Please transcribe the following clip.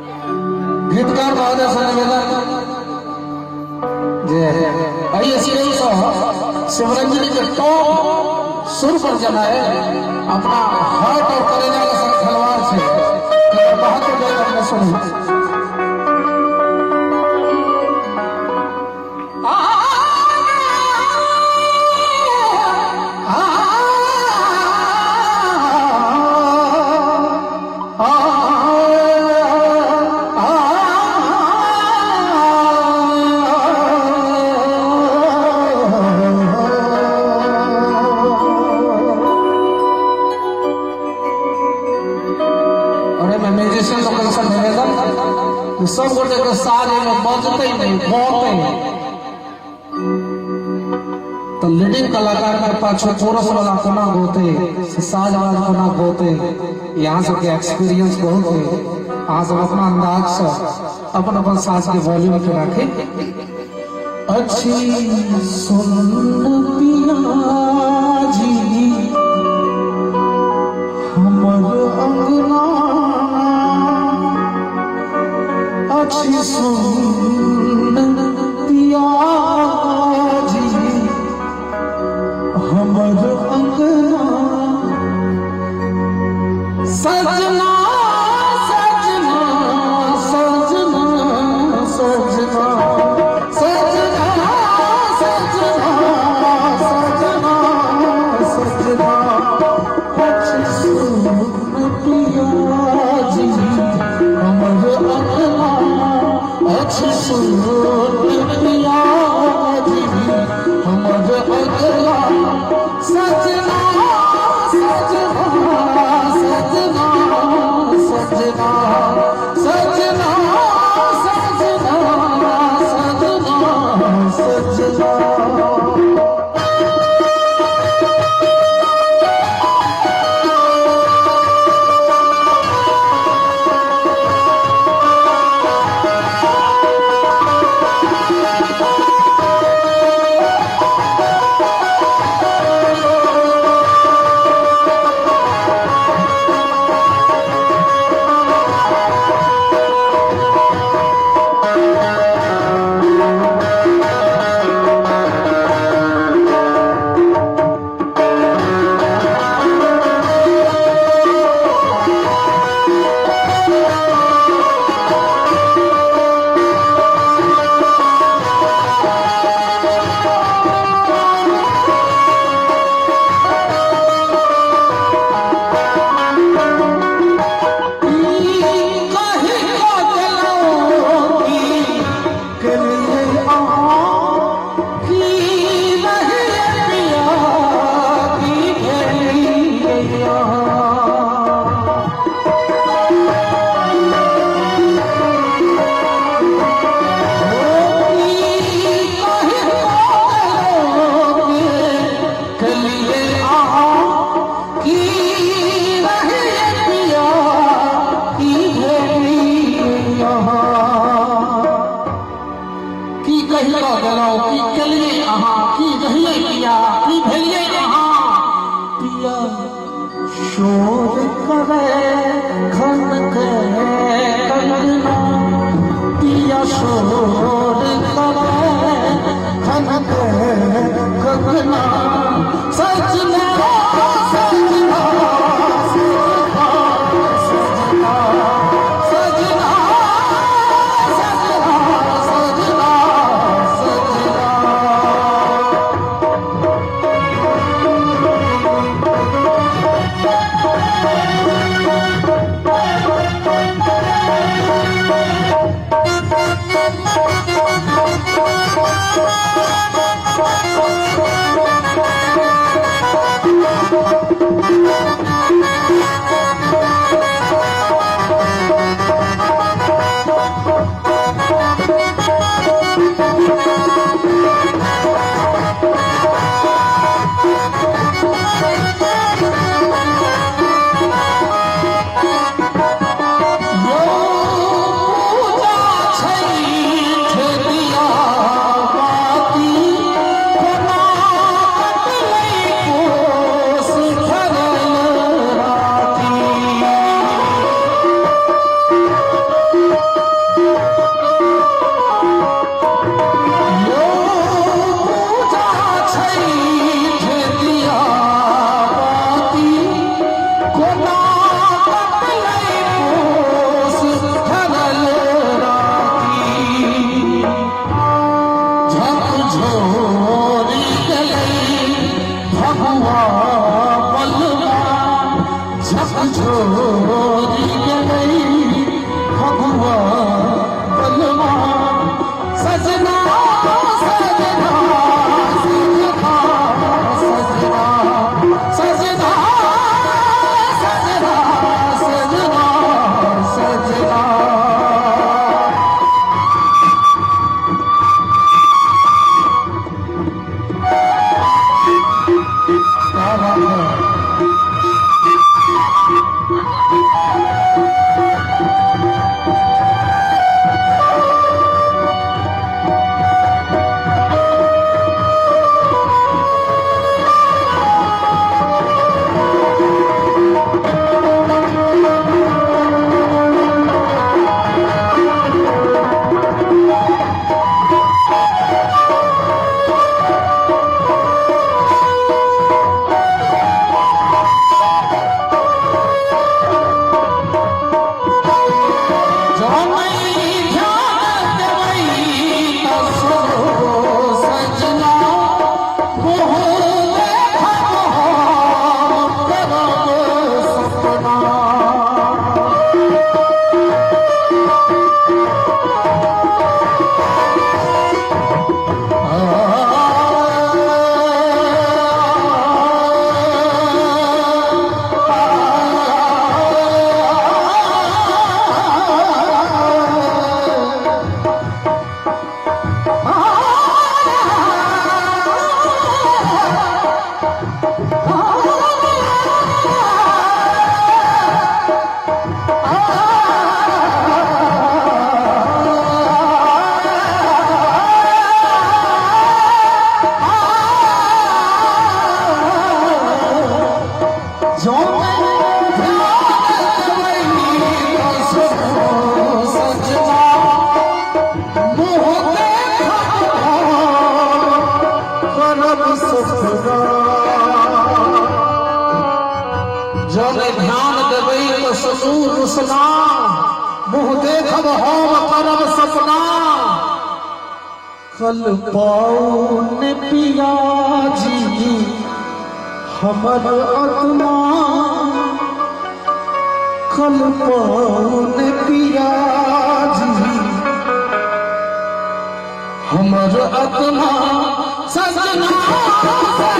गीतकार महोदय से निवेदन आइए शिवरंजनी के टॉप सुर पर जनाए अपना हार्ट और कलेजा के साथ खिलवाड़ से बहादुर जयकर में सुनी। म्यूजिशियन लोगों से निवेदन सब गोटे के सारे में बजते नहीं गाते तो लीडिंग कलाकार के पास कोरस वाला कोना गोते साज वाला कोना गोते यहाँ से के एक्सपीरियंस बहुत है। आज सब अपना अंदाज से अपन अपन साज के वॉल्यूम पे रखे। अच्छी सुन पिया जी हमर अंगना अच्छी सुन पिया जी हमर अंगना सजना सजना सजना सजना सजना सजना सजना सजना अच्छी सुन पिया जी हमर अंगना अच्छी सुन पिया जी हमर अंगना सजना सजना सजना सजना सजना सजना सजना शोर करे खन के कंगना पिया शोर करे खन के कंगना सजना सजना सजना सजना सजना सजना सजना सजना जौने ध्यान देबै तो ससुर रुसना, मुँह देखब हम करब सपना। कल पाउन पिया जी हमर आत्मा, कल पाउन पिया जी हमर आत्मा सजना।